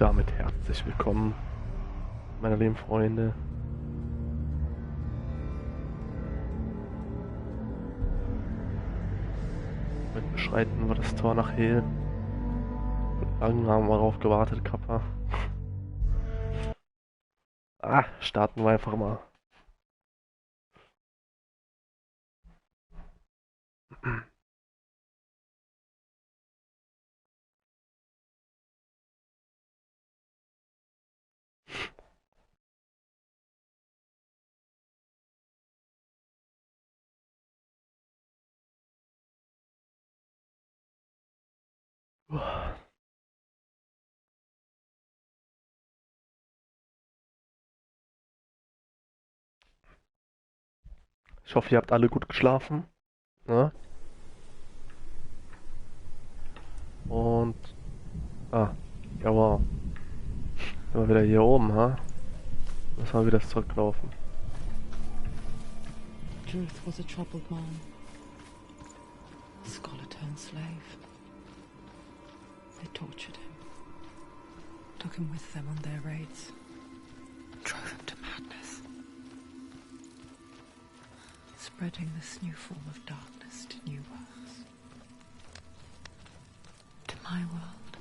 Und damit herzlich willkommen, meine lieben Freunde. Heute beschreiten wir das Tor nach Hell. Lange haben wir darauf gewartet, Kappa. Starten wir einfach mal. Ich hoffe, ihr habt alle gut geschlafen. Ne? Und... jawohl. Sind wir wieder hier oben, ha? Müssen wir wieder zurücklaufen. Truth was a troubled man. A scholar turned slave. They tortured him. Took him with them on their raids. Drove him to madness. Spreading this new form of darkness to new worlds. To my world.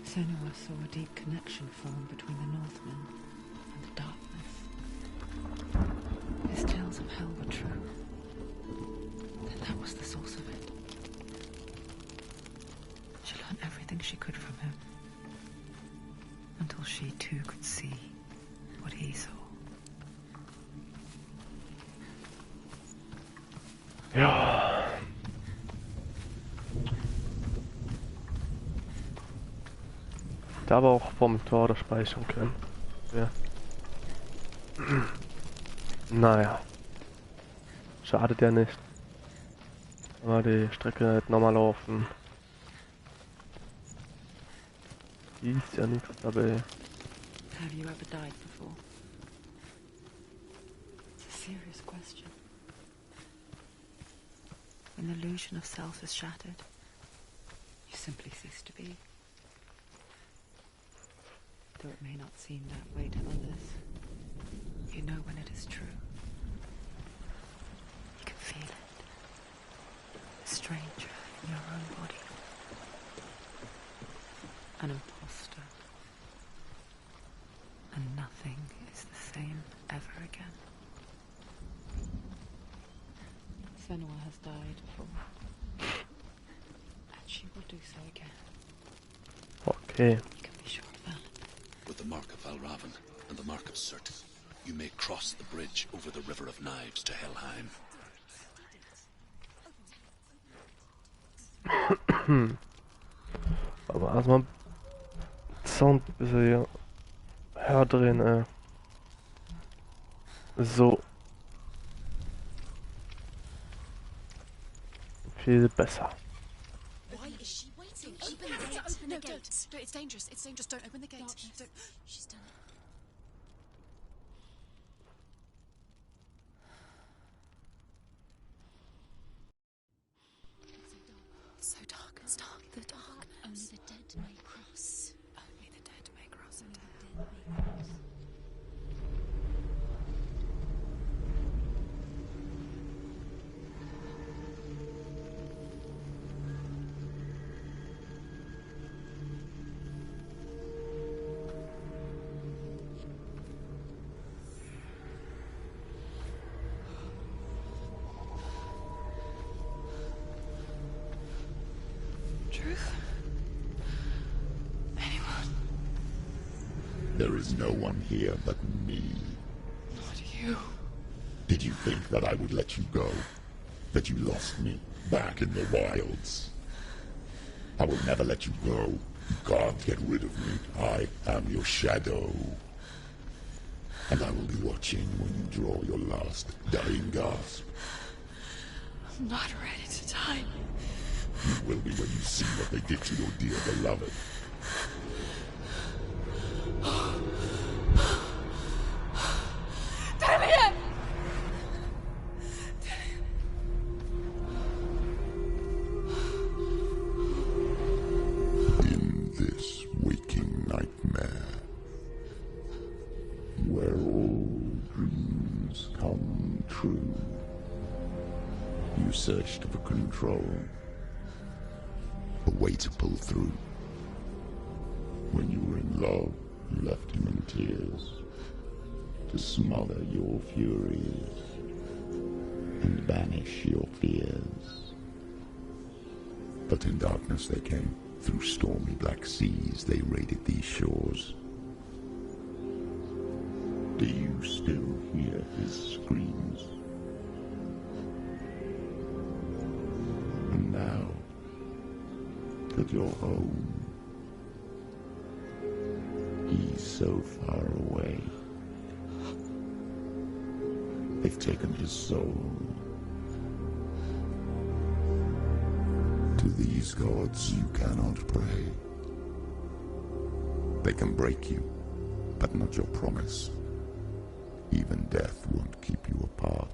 Senuas saw a deep connection form between the Northmen and the darkness. His tales of hell were true. Then that was the source of it. She learned everything she could from him. Until she too could see what he saw. Ja. Da aber auch vom Tor das speichern können. Ja. Naja. Schadet ja nicht. Aber die Strecke halt nochmal laufen. Ist ja nichts dabei. Have you ever died before? It's a serious question. When the illusion of self is shattered, you simply cease to be. Though it may not seem that way to others, you know when it is true. You can feel it. A stranger in your own body. An imposter. And nothing is the same ever again. Senua has died before. And she will do so again. Okay. You can be sure of that. With the mark of Valravan and the mark of Surt, you may cross the bridge over the River of Knives to Helheim. Aber erstmal Sound ein bisschen hier höher drehen, So. Viel besser. Why is she waiting? Open the gate. Open the gate. No, it's dangerous. It's dangerous. Don't open the gate. Don't. She's done it. It's so dark. It's dark. The dark. Only the dead may cross. Only the dead may cross. Only the dead may cross. Truth? Anyone? There is no one here but me. Not you. Did you think that I would let you go? That you lost me back in the wilds? I will never let you go. You can't get rid of me. I am your shadow. And I will be watching when you draw your last dying gasp. I'm not ready to die. You will be when you see what they did to your dear beloved. Damien! this waking nightmare, where all dreams come true. You searched for control, a way to pull through. When you were in love, you left him in tears, to smother your furies and banish your fears. But in darkness they came, through stormy black seas they raided these shores. Do you still hear his screams? And now that you're home, he's so far away. They've taken his soul. To these gods you cannot pray. They can break you, but not your promise. Even death won't keep you apart.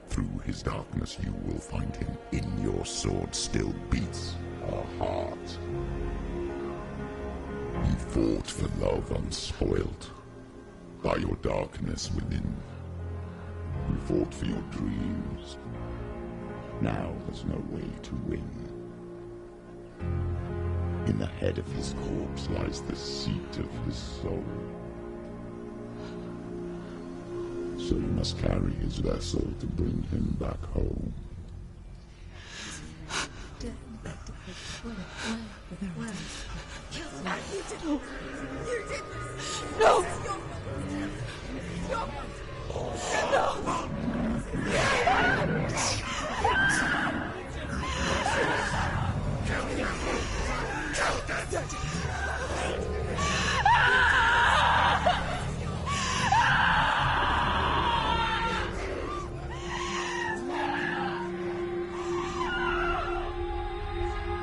Through his darkness you will find him. In your sword still beats a heart. You fought for love unspoilt by your darkness within. You fought for your dreams. Now there's no way to win. In the head of his corpse lies the seat of his soul. So you must carry his vessel to bring him back home. No!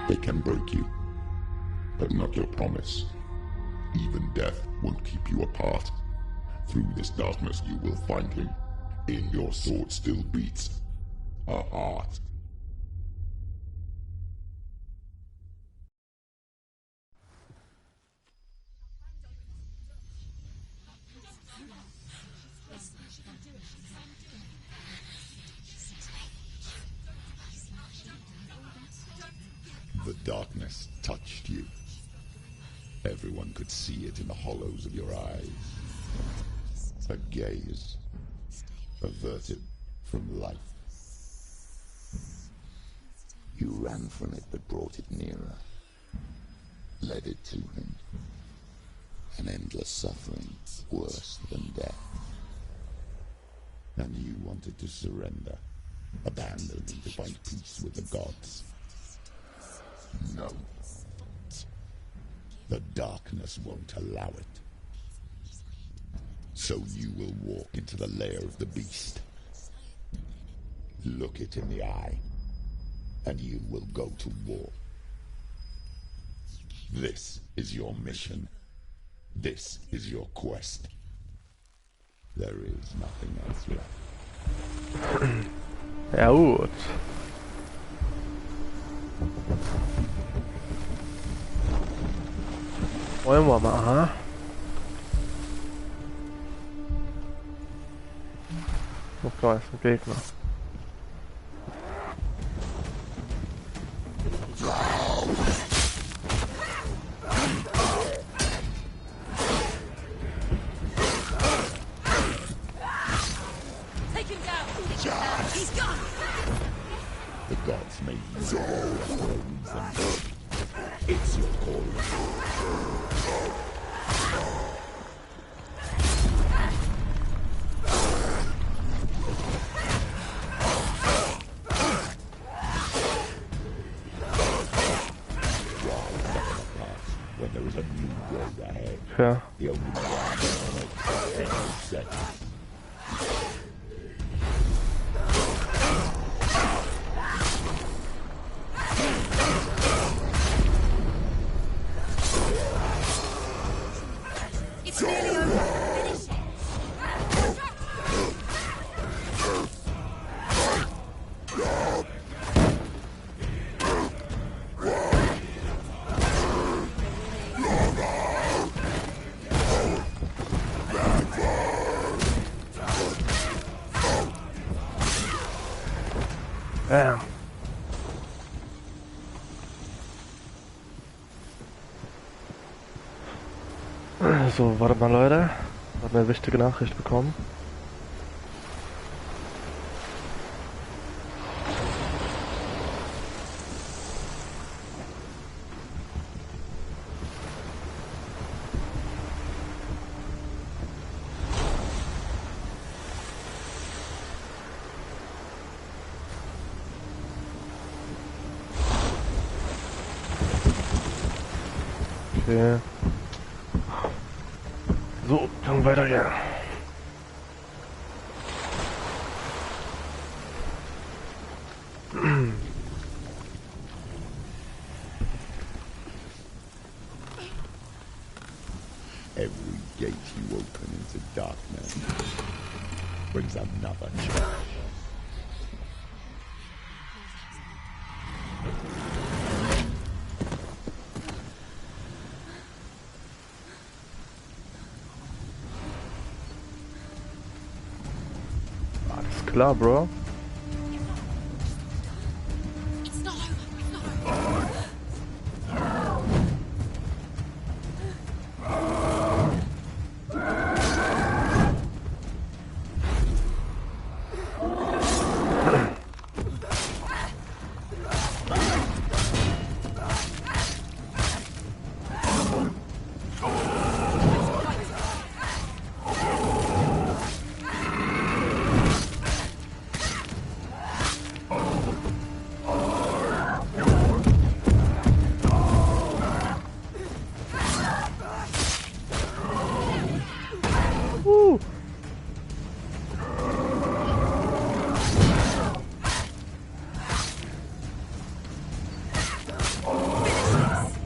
They can break you, but not your promise. Even death won't keep you apart. Through this darkness you will find him. In your sword still beats a heart. The darkness touched you. Everyone could see it in the hollows of your eyes. A gaze averted from life. You ran from it but brought it nearer. Led it to him. An endless suffering, worse than death. And you wanted to surrender, abandon him to find peace with the gods. No. The darkness won't allow it. So you will walk into the lair of the beast. Look it in the eye, and you will go to war. This is your mission. This is your quest. There is nothing else left. Ja gut. Wollen wir mal, ha? Oh klar, ist ein Gegner. Take him down! He's gone! The gods may use you for a reason. It's your call. When there is a new road ahead, Ja. the only one is set. It's nearly over. Finish it. Bam. So, warte mal, Leute. Ich habe eine wichtige Nachricht bekommen. Okay. So, kann weitergehen. Every gate you open into darkness brings another challenge. Alles klar, Bro. It's not over. It's not over.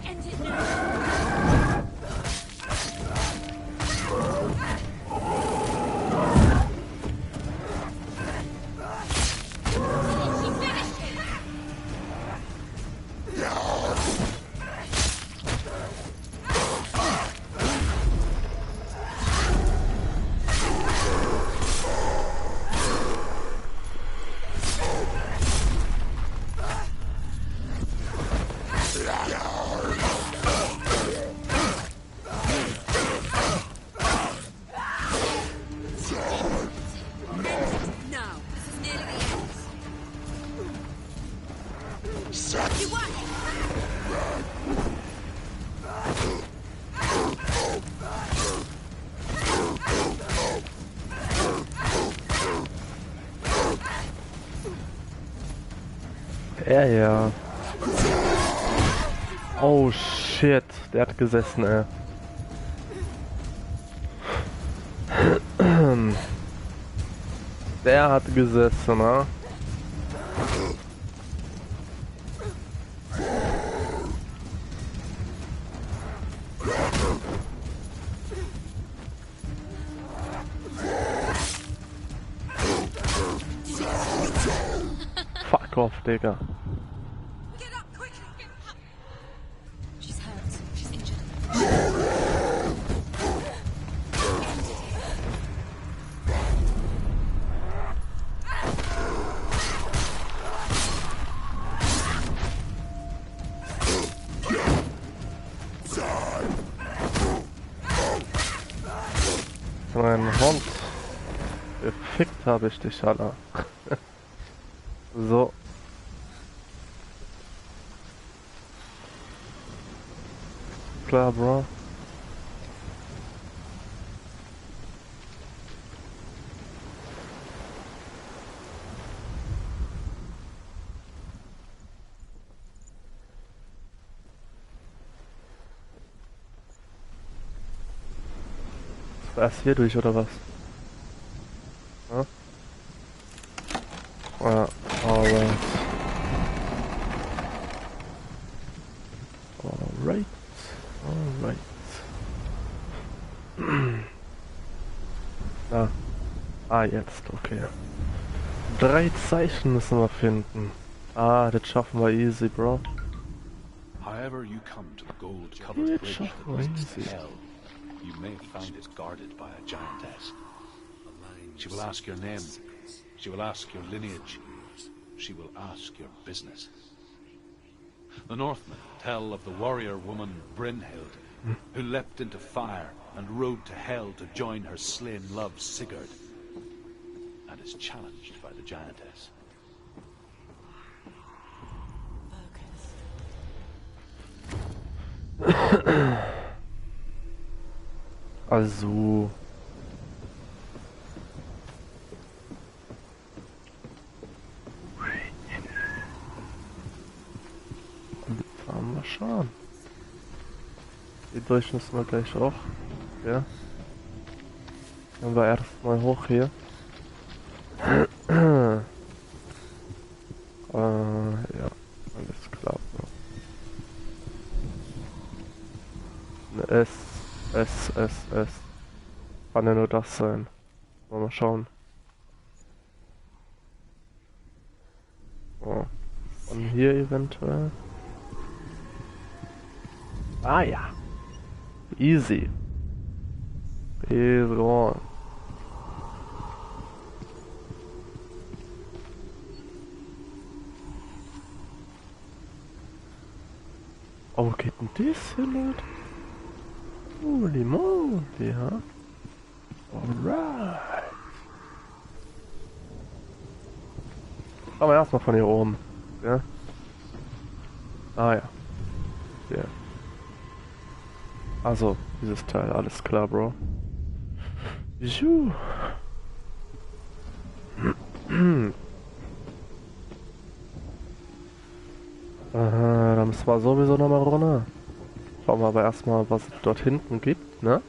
End it now. She finished it. Now, this is nearly the end. You won! Ja. Oh shit, der hat gesessen, ey. Der hat gesessen, ne? Fuck off, Digga. Get up quickly! Get up! She's hurt. She's injured. Mein Hund. Gefickt habe ich dich, Alter. So. Klar, Bro. Erst hier durch, oder was? Ja? Ja, alright. Alright. Alright. Na. Ah, jetzt, okay. 3 Zeichen müssen wir finden. Ah, das schaffen wir easy, Bro. However you come to the gold-covered Jetzt bridge schaffen that wir leads to easy. hell, you may have found it guarded by a giantess. She will ask your name. She will ask your lineage. she will ask your business. The Northmen tell of the warrior woman Brynhild, who leapt into fire and rode to hell to join her slain love Sigurd, and is challenged by the giantess. Also. Fahren wir schon. Die durch müssen wir gleich auch. Ja. Dann wir erstmal hoch hier. Ja, alles klar. S. Kann ja nur das sein. Mal schauen. Oh. Und hier eventuell. Ah ja. Easy. Easy on. Oh, wo geht denn das hin, Leute? Holy moly, ja. Alright. Aber erstmal von hier oben. Ja. Ah ja. Ja. Also, dieses Teil, alles klar, Bro. Juhu. Aha, da müssen wir sowieso nochmal runter. Schauen wir aber erstmal, was es dort hinten gibt, ne?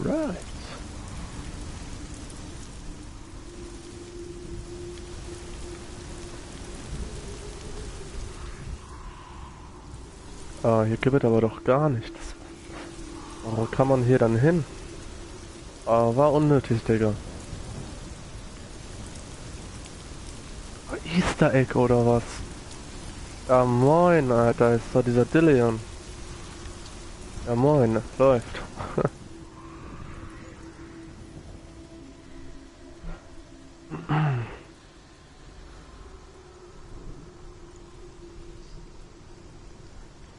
Alright. Ah, hier gibt es aber doch gar nichts. Wo kann man hier dann hin? Ah, war unnötig, Digga. Easter Egg oder was? Ja moin, Alter, ist doch dieser Dillion. Ja moin, läuft. Ja,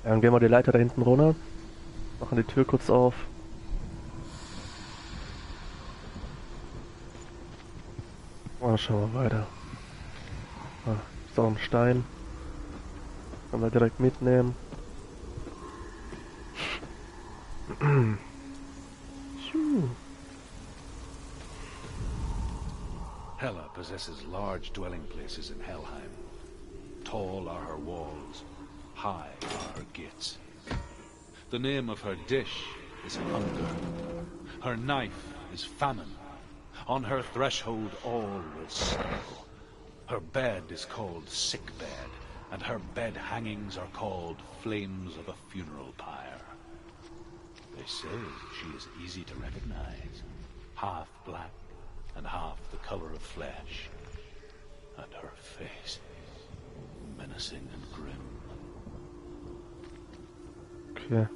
dann gehen wir die Leiter da hinten runter. Machen die Tür kurz auf. Und dann schauen wir weiter. Ah, ist auch ein Stein. Können wir direkt mitnehmen. Hela possesses large dwelling places in Helheim. Tall are her walls, high are her gates. The name of her dish is hunger. Her knife is famine. On her threshold all will stumble. Her bed is called sick bed, and her bed hangings are called flames of a funeral pyre. They say she is easy to recognize, half black and half the color of flesh, and her face menacing and grim. Okay.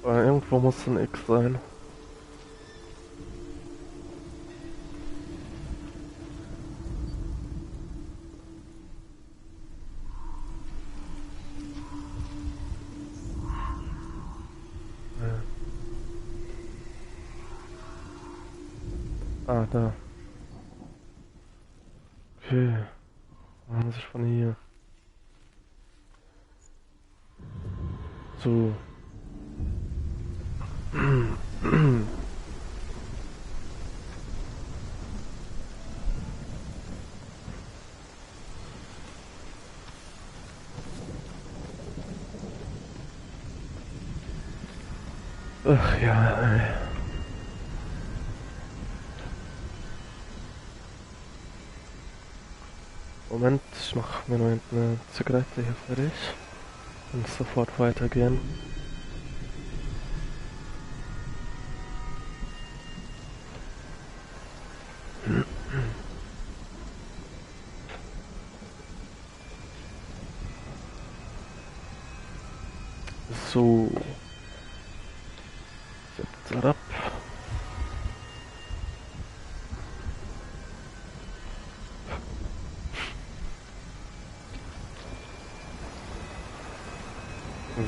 Irgendwo muss ein X sein. Ah, da. Okay. Dann muss ich von hier. So. Ach ja, ey. Moment, ich mach mir noch eine Zigarette hier fertig und sofort weitergehen. So. Zap, zap.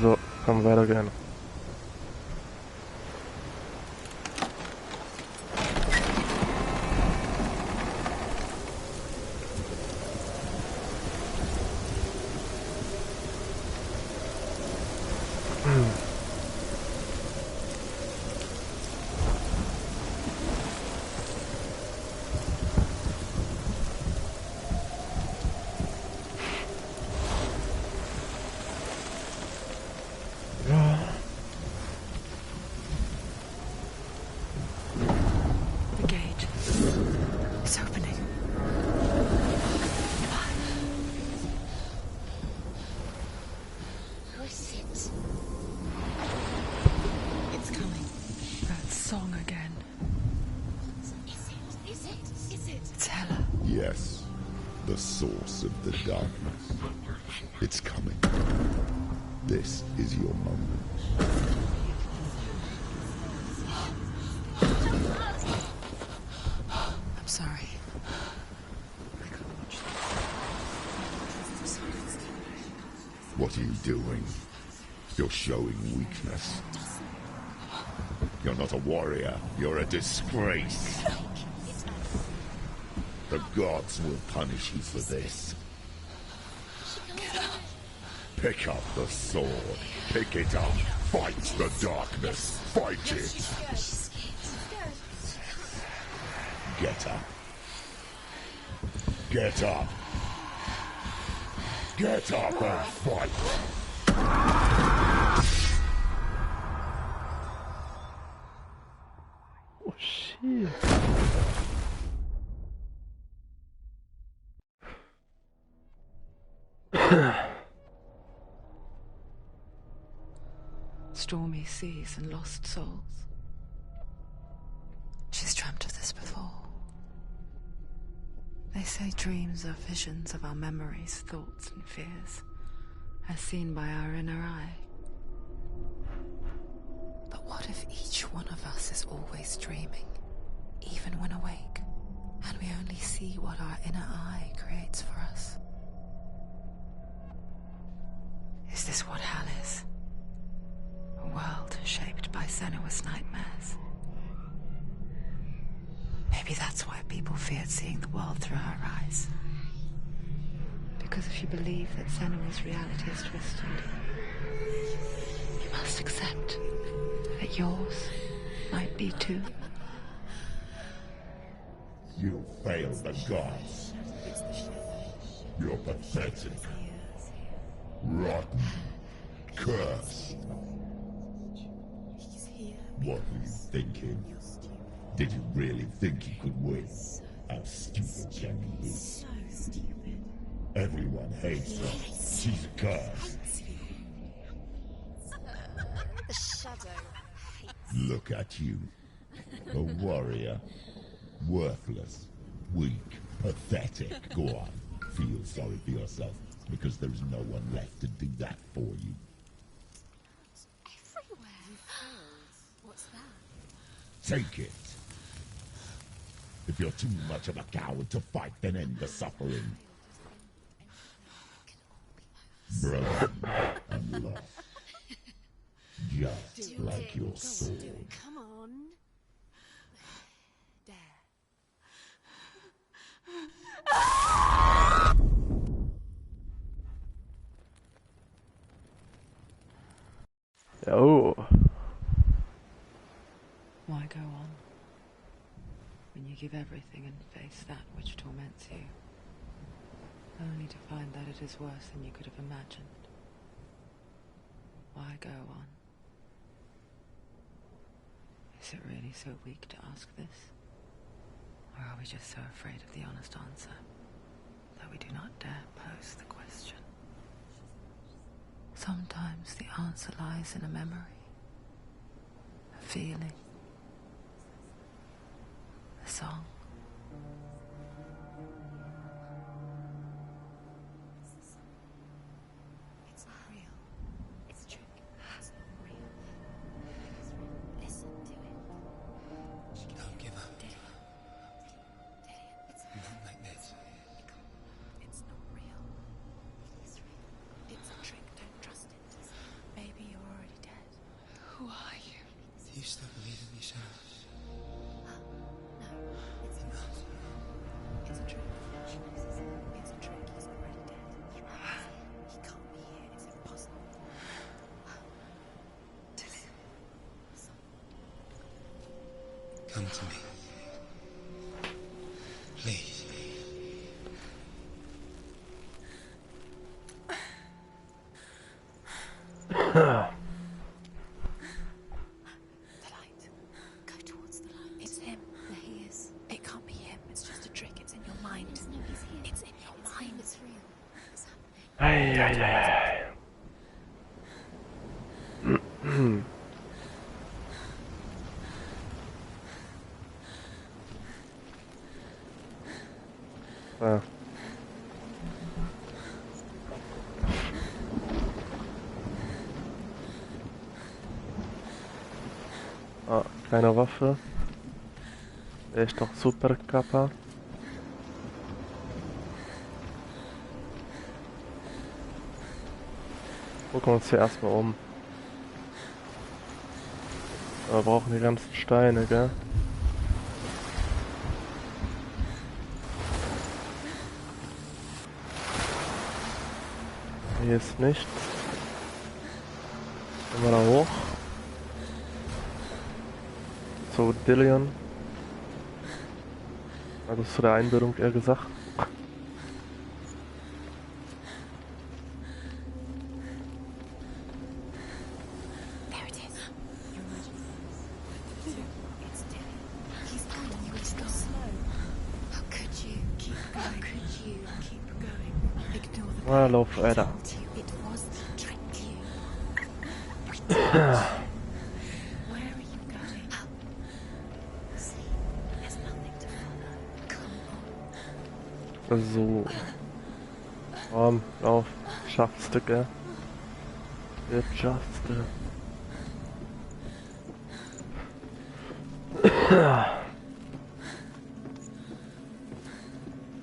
So, kann weitergehen. The gate is opening. Who is it? It's coming. That song again. Is it? Is it? Is it? It's Hela. Yes, the source of the darkness. It's coming. This is your moment. I'm sorry. What are you doing? You're showing weakness. You're not a warrior. You're a disgrace. The gods will punish you for this. Pick up the sword. Pick it up. Fight the darkness. Fight it. Get up. Get up. Get up and fight. Oh shit. Stormy seas and lost souls. She's dreamt of this before. They say dreams are visions of our memories, thoughts and fears, as seen by our inner eye. But what if each one of us is always dreaming, even when awake, and we only see what our inner eye creates for us? Is this what hell is? A world shaped by Senuas nightmares. Maybe that's why people feared seeing the world through her eyes. Because if you believe that Senua's reality is twisted, you must accept that yours might be too. You failed the gods. You're pathetic. Rotten. Cursed. What were you thinking? Did you really think you could win? How stupid can you be? So stupid. Everyone hates her. She's cursed. The shadow hates. Look at you. A warrior. Worthless. Weak. Pathetic. Go on. Feel sorry for yourself, because there is no one left to do that for you. Everywhere. What's that? Take it. If you're too much of a coward to fight, then end the suffering. Broken and lost. Just like your sword. Come on. There. Oh. Why go on when you give everything and face that which torments you, only to find that it is worse than you could have imagined? Why go on? Is it really so weak to ask this? Or are we just so afraid of the honest answer that we do not dare pose the question? Sometimes the answer lies in a memory, a feeling, a song, It's not real. It's a trick. It's not real. Listen to it. Don't give up. Dillian. It's Not like this. It's not real. It's real. It's a trick. Don't trust it. Maybe you're already dead. Who are you? Do you still believe in yourself? No, it's not. It's a trick. It's a trick. He's already dead. He can't be here. It's impossible. Come to me. Please. The light. Go towards the light. It's him. There he is. It can't be him. It's just a trick. It's in your mind. No, he's here. It's in your mind. It's real. It's happening. Eieiei. Ja. Ah, keine Waffe. Der ist doch super Kappa. Gucken wir uns hier erstmal um. Wir brauchen die ganzen Steine, gell? Hier ist nichts. Gehen wir da hoch. Zu Dillian. Also zu der Einbildung eher gesagt. There it is. Your Majesty. It's Dillian. He's telling you to go slow. How could you keep going? How could you keep going? Ignore the Ah, lauf weiter. It was to trick you. Where are you going? See, there's nothing to follow. Come on. So. Komm, lauf. Schaffst du, gell? Jetzt schaffst du.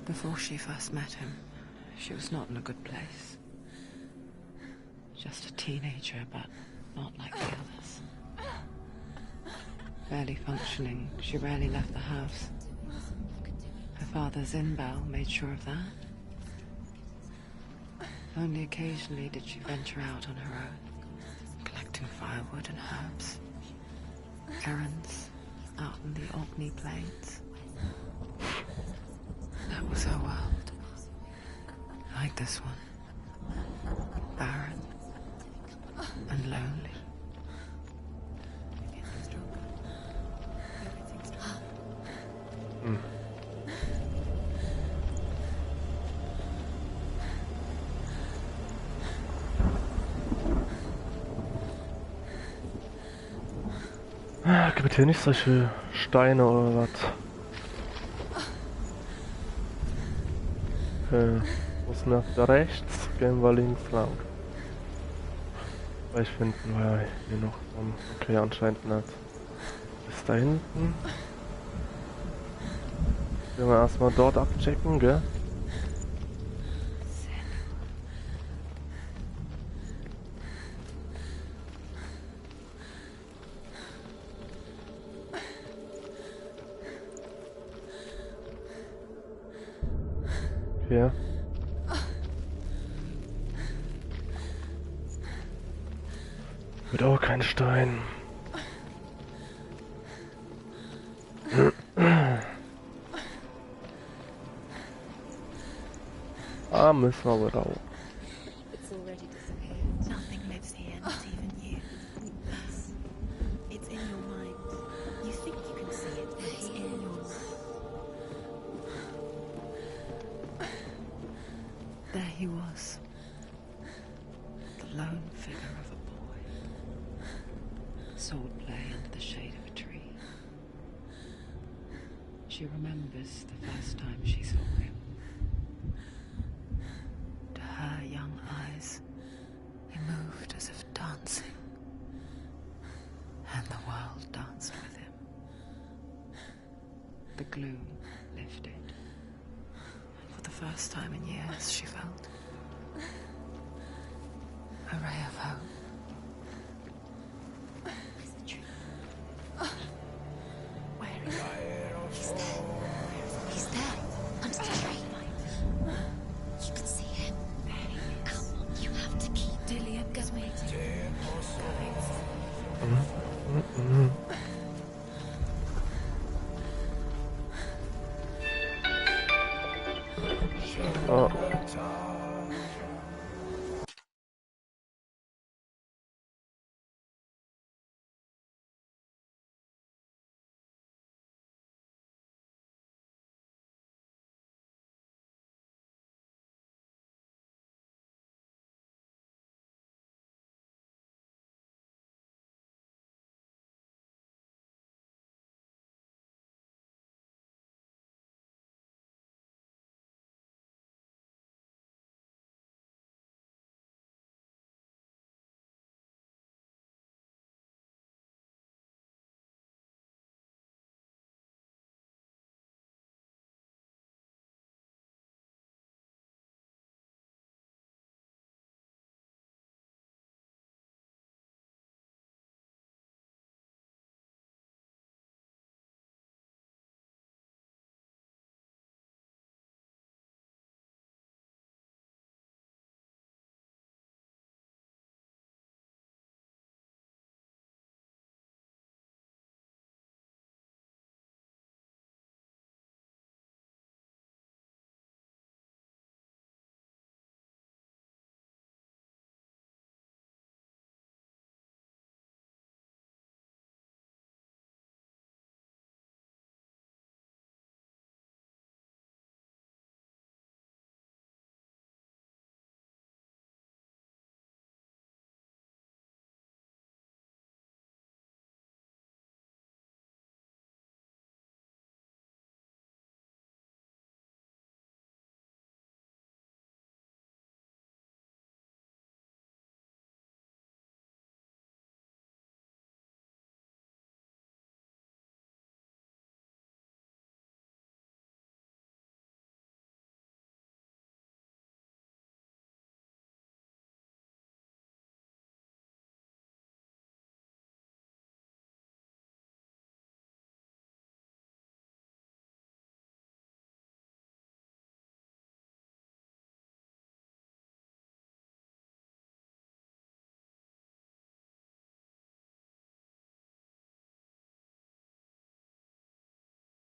Before she first met him, she was not in a good place. Just a teenager, but not like the others. Barely functioning, she rarely left the house. Her father's in-bell made sure of that. Only occasionally did she venture out on her own, collecting firewood and herbs. Errands out in the Orkney Plains. That was her world. Like this one. Barren and lonely. Gibt es hier nicht solche Steine oder was? Okay, muss nach rechts, gehen wir links lang. Vielleicht finden wir hier noch. Okay, anscheinend nicht. Bis da hinten. Gehen wir erstmal dort abchecken, gell? Okay. Wird auch kein Stein. Ah, müssen wir aber auch. It's already disappeared. Nothing lives here, not even you. It's in your mind. You think you can see it, but it's in your mind. There he was. The lone figure of a boy. Swordplay under the shade of a tree. She remembers the first time she saw him. To her young eyes, he moved as if dancing, and the world danced with him. The gloom lifted, and for the first time in years she felt a ray of hope. Is it true? Where is he? He's there. He's there. Under the tree. You can see him. There he is. Come on, you have to keep Dillian going. Oh.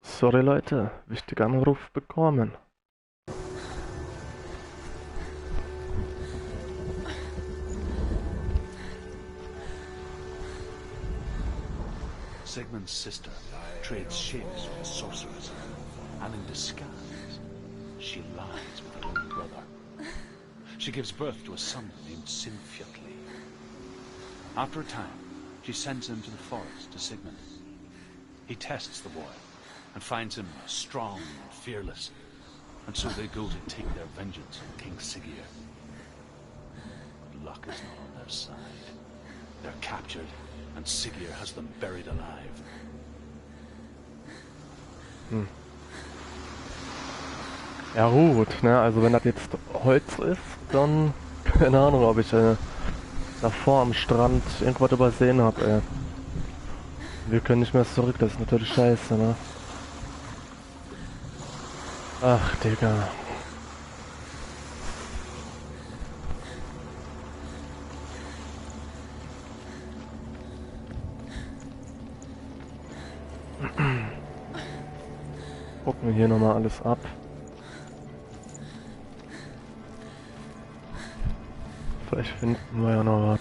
Sorry Leute, wichtiger Anruf bekommen. Sigmund's sister trades shapes with a sorceress, and in disguise, she lies with her own brother. She gives birth to a son named Sinfjotli. After a time, she sends him to the forest to Sigmund. He tests the boy and finds him strong and fearless, and so they go to take their vengeance on King Siggeir. But luck is not on their side. They're captured, and Siggeir has them buried alive. Ja gut, ne, also wenn das jetzt Holz ist, dann keine Ahnung, ob ich davor am Strand irgendwas übersehen habe, ey. Wir können nicht mehr zurück, das ist natürlich scheiße, ne? Ach, Digga. Gucken wir hier nochmal alles ab. Vielleicht finden wir ja noch was.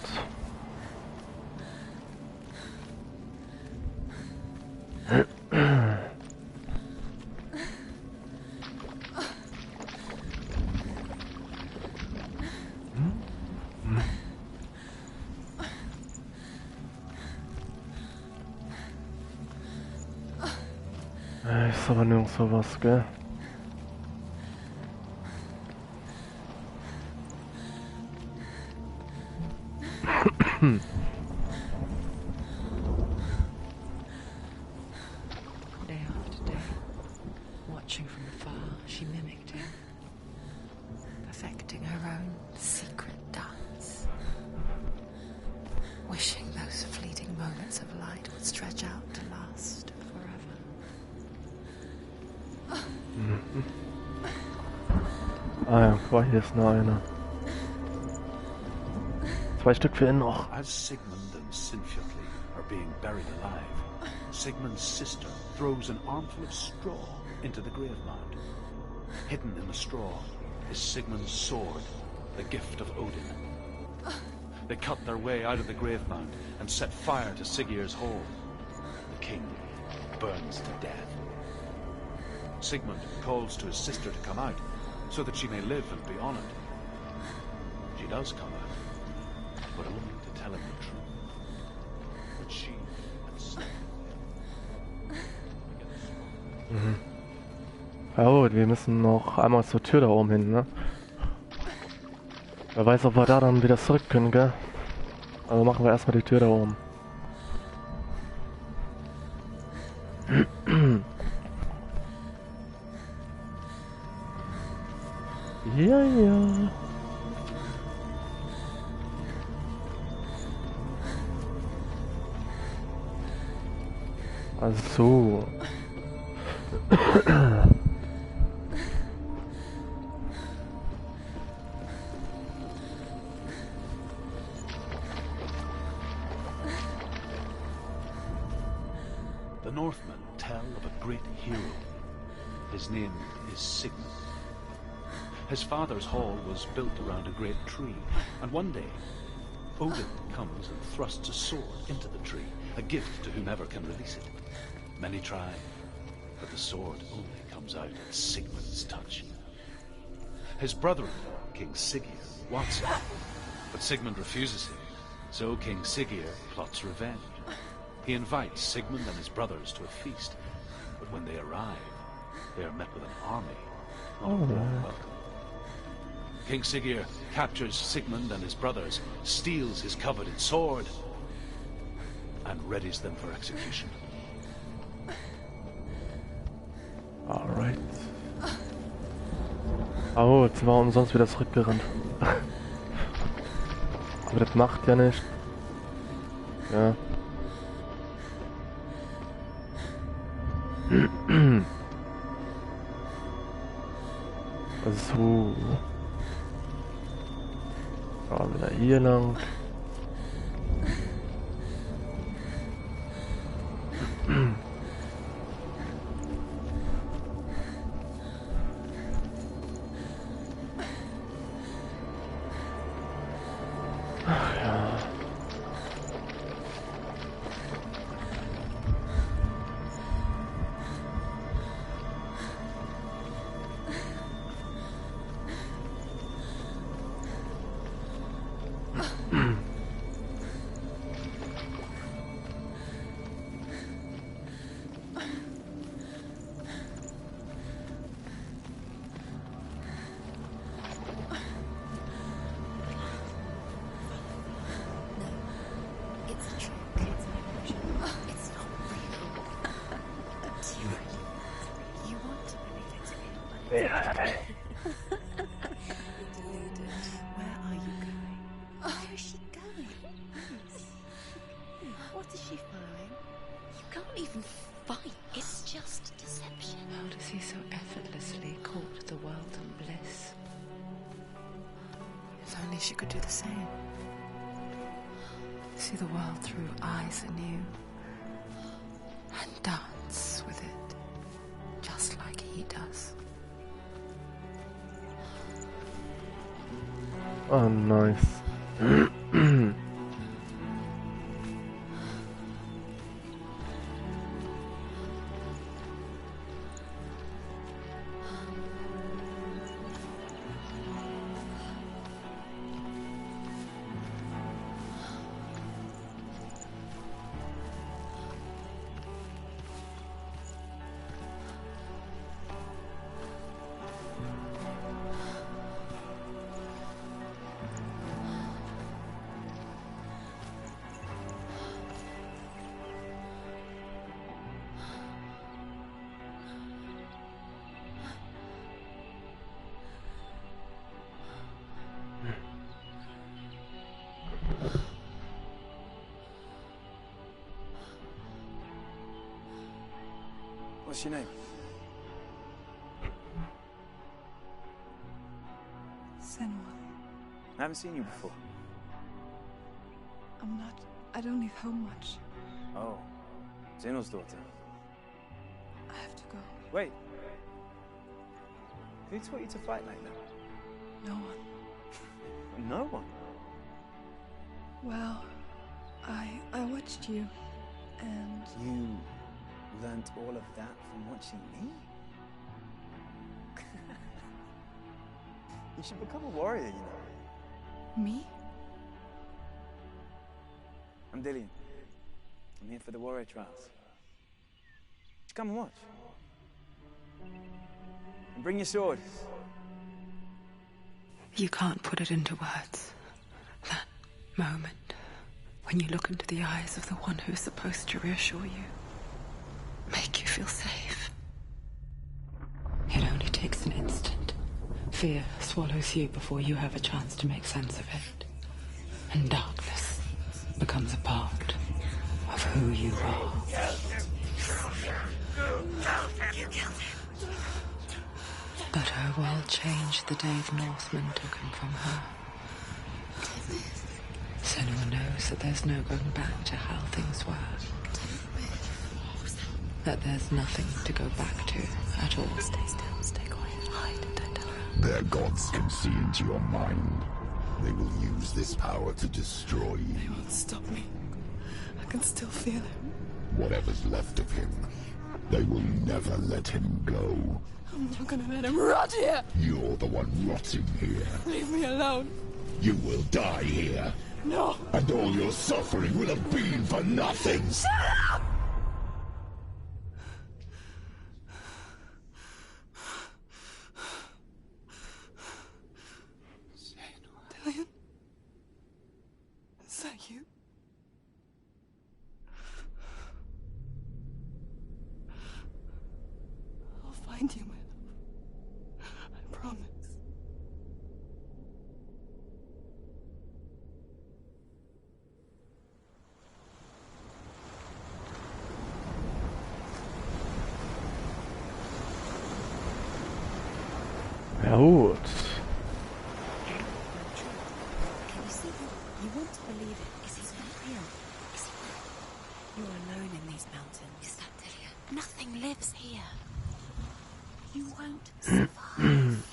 ist aber nirgendwo was, gell? Day after day, watching from afar, she mimicked him, perfecting her own secret dance, wishing those fleeting moments of light would stretch out to last forever. Ah ja, guck mal, hier ist noch einer. 2 Stück für ihn noch. As Sigmund and Sinfjotli are being buried alive, Sigmund's sister throws an armful of straw into the grave mound. Hidden in the straw is Sigmund's sword, the gift of Odin. They cut their way out of the grave mound and set fire to Siggeir's hall. The king burns to death. Sigmund calls to his sister to come out, so that she may live and be honored. She does come out, but only to tell him the truth. That she had slain him. Ja gut, wir müssen noch einmal zur Tür da oben hin, ne? Wer weiß, ob wir da dann wieder zurück können, gell? Also machen wir erstmal die Tür da oben. Ja, ja. Also. The Northmen tell of a great hero. His name is Sigmund. His father's hall was built around a great tree, and one day, Odin comes and thrusts a sword into the tree, a gift to whomever can release it. Many try, but the sword only comes out at Sigmund's touch. His brother-in-law, King Siggeir, wants it, but Sigmund refuses him, so King Siggeir plots revenge. He invites Sigmund and his brothers to a feast, but when they arrive, they are met with an army, not a warm welcome. King Siggeir captures Sigmund and his brothers, steals his coveted sword, and readies them for execution. Alright. Oh, jetzt war umsonst wieder zurückgerannt. Aber das macht ja nicht. Ja. So. Ja, wieder hier lang. Ach ja. It's a trick. It's an illusion. It's not real. Do you really want to? You want to believe it's real, but it's You're deluded. Where are you going? Where is she going? What is she following? You can't even fight. It's just deception. How does he so effortlessly court the world and bliss? If only she could do the same. See the world through eyes anew and dance with it, just like he does. Oh, nice. What's your name? Senua. I haven't seen you before. I don't leave home much. Oh, Zeno's daughter. I have to go. Wait. Who taught you to fight like that? No one. No one. Well, I watched you, and You learnt all of that from watching me? You should become a warrior, you know. me? I'm Dillian. I'm here for the warrior trials. Just come and watch. And bring your sword. You can't put it into words. That moment when you look into the eyes of the one who is supposed to reassure you, make you feel safe. It only takes an instant. Fear swallows you before you have a chance to make sense of it. And darkness becomes a part of who you are. But her world changed the day the Northmen took him from her. Senua knows that there's no going back to how things were. That there's nothing to go back to at all. Stay still, stay quiet, hide, don't tell her. Their gods can see into your mind. They will use this power to destroy you. They won't stop me. I can still feel him. Whatever's left of him, they will never let him go. I'm not gonna let him rot here! You're the one rotting here. Leave me alone! You will die here. No! And all your suffering will have been for nothing. Shut up! Dillian? Is that you? I'll find you, my love. I promise. Ja gut. Can you see him? You want to believe it. Is he not real? Is he not? You're alone in these mountains. Is that Dillian? Nothing lives here. You won't survive.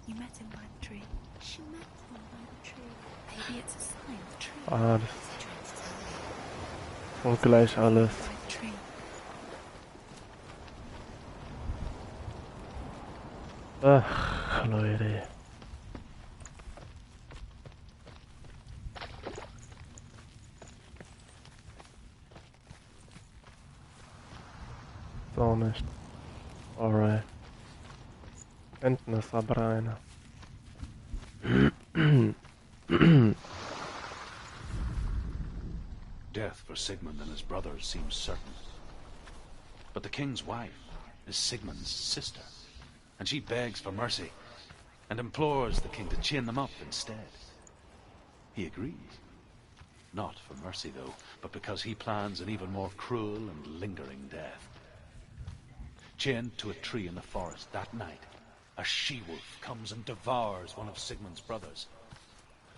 You met him by the tree. She met him by the tree. Maybe it's a sign. The tree. Ah, What's he trying to tell you? das und gleich alles. By the tree. Ach, Leute. So nicht. Alright. Hinten ist aber einer. Death for Sigmund and his brothers seems certain. But the king's wife is Sigmund's sister, and she begs for mercy and implores the king to chain them up instead. He agrees. Not for mercy, though, but because he plans an even more cruel and lingering death. Chained to a tree in the forest that night, a she-wolf comes and devours one of Sigmund's brothers.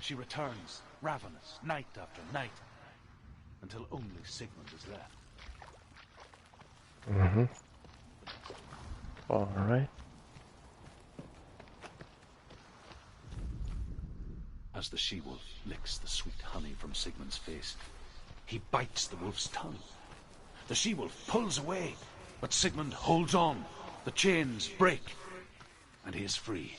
She returns, ravenous, night after night, until only Sigmund is left. Mhm. Alright. As the she-wolf licks the sweet honey from Sigmund's face, he bites the wolf's tongue. The she-wolf pulls away, but Sigmund holds on. The chains break, and he is free.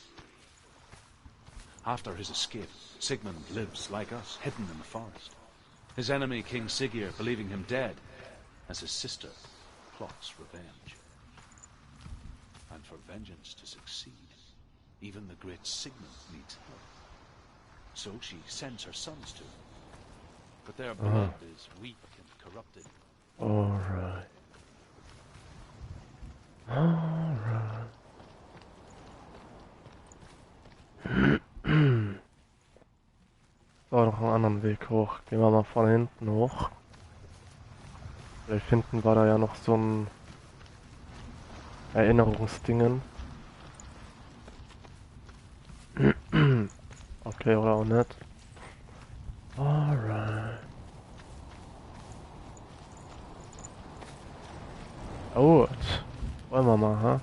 After his escape, Sigmund lives like us, hidden in the forest. His enemy, King Siggeir, believing him dead, as his sister plots revenge. And for vengeance to succeed, even the great Sigmund needs help. So she sends her sons to him. But their blood is weak and corrupted. Alright. Alright. So, noch einen anderen Weg hoch. Gehen wir mal von hinten hoch. Vielleicht hinten war da ja noch so ein Erinnerungsdingen. Okay, oder auch nicht. Alright. Gut. Wollen wir mal, ha?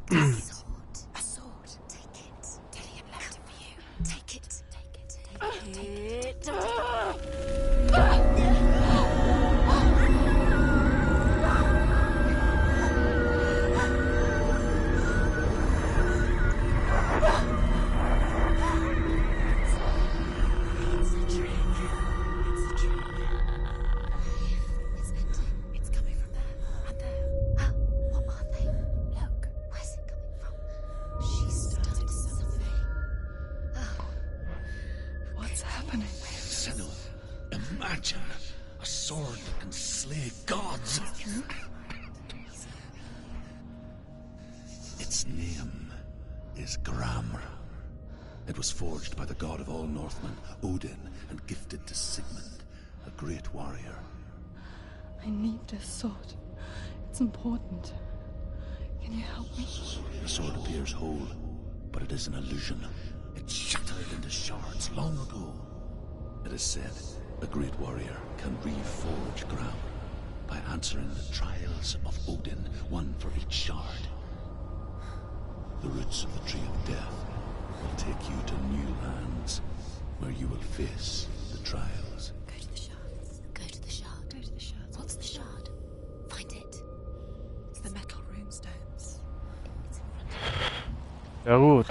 Sword. A sword. Take it. Dillian left it for you. Take it. Take it. Take it. It's a trick. It's a trick. It's meant to. It's coming from there. And there. Oh, what are they? Look. Where's it coming from? She started something. Oh. What's happening? Senua, imagine a sword that can slay gods. Its name is Gramr. It was forged by the god of all Northmen, Odin, and gifted to Sigmund, a great warrior. I need this sword. It's important. Can you help me? The sword appears whole, but it is an illusion. It shattered into shards long ago. It is said a great warrior can reforge Gramr by answering the trials of Odin, one for each shard. The roots of the Tree of Death will take you to new lands, where you will face the trials. Go to the shards. Go to the shard. Go to the shards. What's the shard? Find it. It's the metal runestones. It's in front of Ja gut.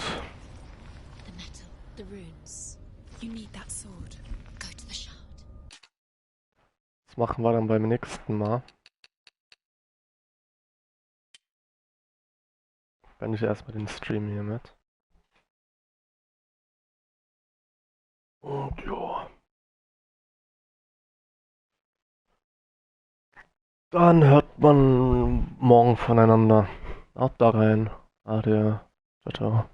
the metal. The runes. You need that sword. Go to the shard. Das machen wir dann beim nächsten Mal. Wenn ich erstmal den Stream hier mit. Und ja. Dann hört man morgen voneinander. Haut da rein. Ade. Ciao, ciao.